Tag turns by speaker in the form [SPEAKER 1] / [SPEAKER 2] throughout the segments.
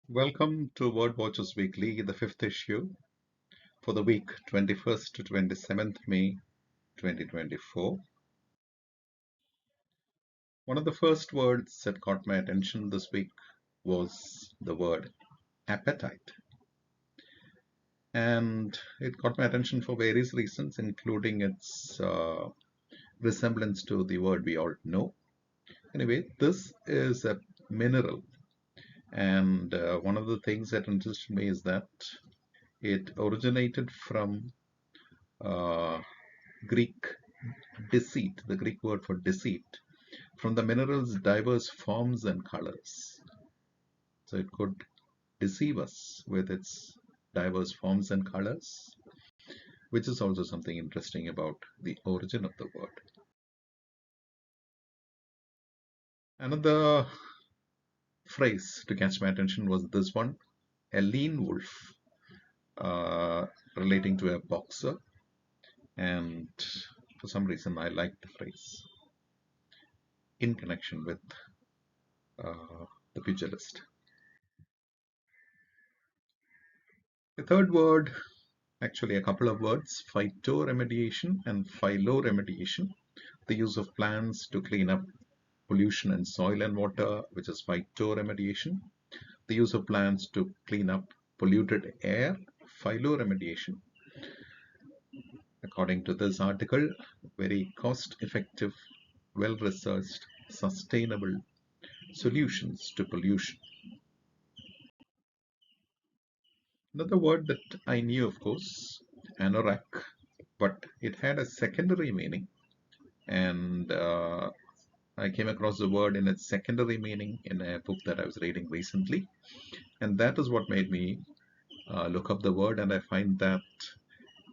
[SPEAKER 1] Welcome to Wordwatchers Weekly, the fifth issue for the week 21st to 27th May 2024. One of the first words that caught my attention this week was the word appetite. And it caught my attention for various reasons, including its resemblance to the word we all know. Anyway, this is a mineral. And one of the things that interested me is that it originated from Greek deceit, the Greek word for deceit, from the mineral's diverse forms and colors. So it could deceive us with its diverse forms and colors, which is also something interesting about the origin of the word. Another phrase to catch my attention was this one, a lean wolf, uh, relating to a boxer, and for some reason I like the phrase in connection with the pugilist. The third word, actually a couple of words, phytoremediation and phyloremediation, the use of plants to clean up pollution in soil and water, which is phytoremediation, the use of plants to clean up polluted air, phyloremediation. According to this article, very cost-effective, well-researched, sustainable solutions to pollution. Another word that I knew, of course, anorak, but it had a secondary meaning, and I came across the word in its secondary meaning in a book that I was reading recently, and that is what made me look up the word, and I find that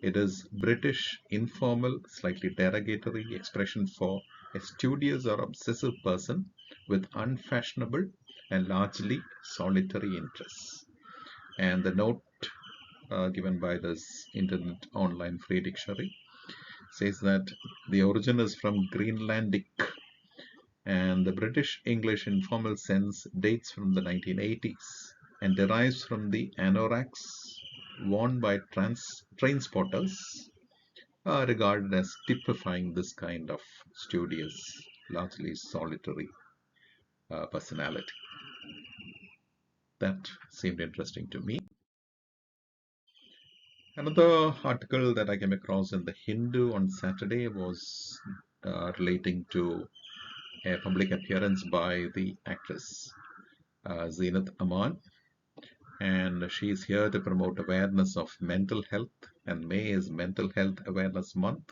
[SPEAKER 1] it is British informal, slightly derogatory expression for a studious or obsessive person with unfashionable and largely solitary interests. And the note given by this internet online free dictionary says that the origin is from Greenlandic, and the British English informal sense dates from the 1980s and derives from the anoraks worn by transporters, regarded as typifying this kind of studious, largely solitary personality. That seemed interesting to me. Another article that I came across in the Hindu on Saturday was relating to a public appearance by the actress Zeenat Aman, and she is here to promote awareness of mental health, and May is Mental Health Awareness Month.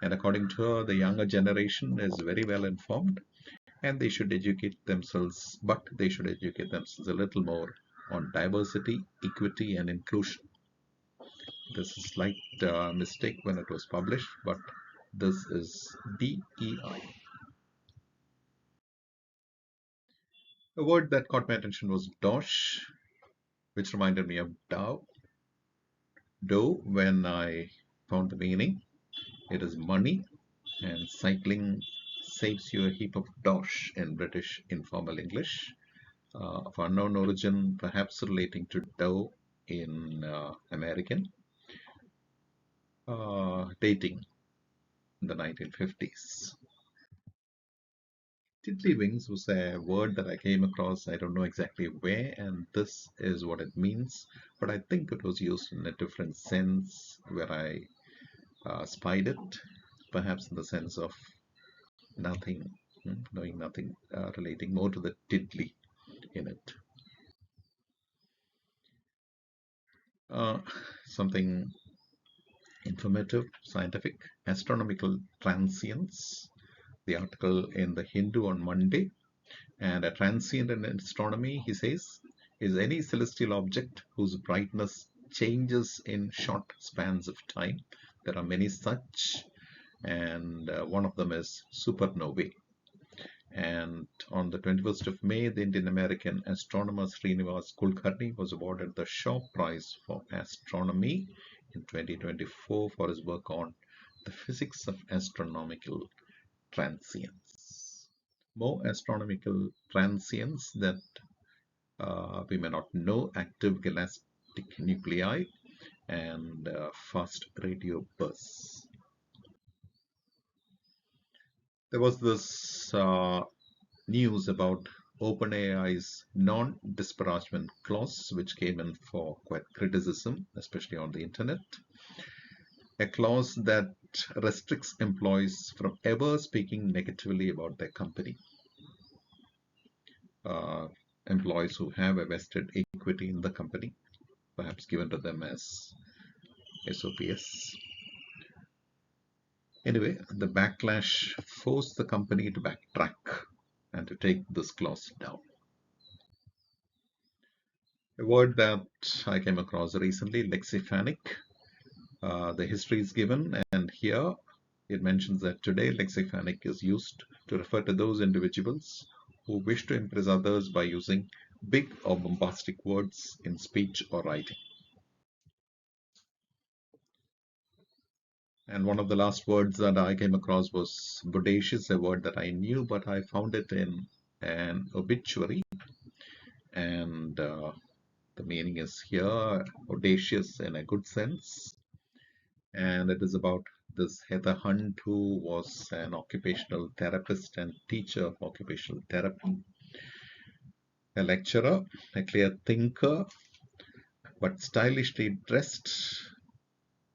[SPEAKER 1] And according to her, the younger generation is very well informed, and they should educate themselves, but they should educate themselves a little more on diversity, equity, and inclusion. This is a slight mistake when it was published, but this is DEI. A word that caught my attention was dosh, which reminded me of dough when I found the meaning. It is money, and cycling saves you a heap of dosh in British informal English, of unknown origin, perhaps relating to dough in American, dating in the 1950s. Tiddlywinks was a word that I came across, I don't know exactly where, and this is what it means, but I think it was used in a different sense where I spied it, perhaps in the sense of nothing, knowing nothing, relating more to the tiddly in it. Uh, Something informative, scientific, astronomical transience. The article in the Hindu on Monday. And a transient in astronomy, he says, is any celestial object whose brightness changes in short spans of time. There are many such, and one of them is supernovae. And on the 21st of May, the Indian American astronomer Srinivas Kulkarni was awarded the Shaw Prize for Astronomy in 2024 for his work on the physics of astronomical transience. More astronomical transience that We may not know active galactic nuclei and fast radio bursts. There was this news about OpenAI's non-disparagement clause, which came in for quite criticism, especially on the internet. A clause that restricts employees from ever speaking negatively about their company. Uh, Employees who have a vested equity in the company, perhaps given to them as SOPs. Anyway, the backlash forced the company to backtrack and to take this clause down. A word that I came across recently, lexiphanic. The history is given, and here it mentions that today lexiphanic is used to refer to those individuals who wish to impress others by using big or bombastic words in speech or writing. And one of the last words that I came across was bodacious, a word that I knew, but I found it in an obituary. And the meaning is here audacious in a good sense. And it is about this Heather Hunt, who was an occupational therapist and teacher of occupational therapy, a lecturer, a clear thinker, but stylishly dressed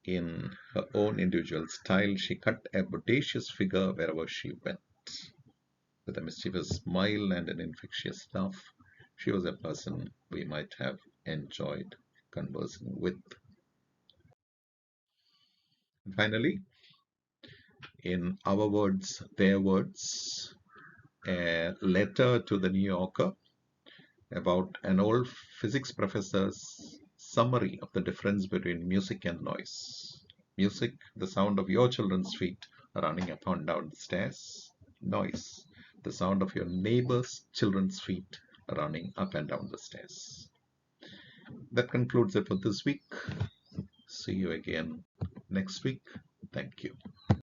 [SPEAKER 1] in her own individual style. She cut a bodacious figure wherever she went. With a mischievous smile and an infectious laugh, she was a person we might have enjoyed conversing with. And finally, in our words, their words, a letter to the New Yorker about an old physics professor's summary of the difference between music and noise. Music, the sound of your children's feet running up and down the stairs. Noise, the sound of your neighbor's children's feet running up and down the stairs. That concludes it for this week. See you again next week. Thank you.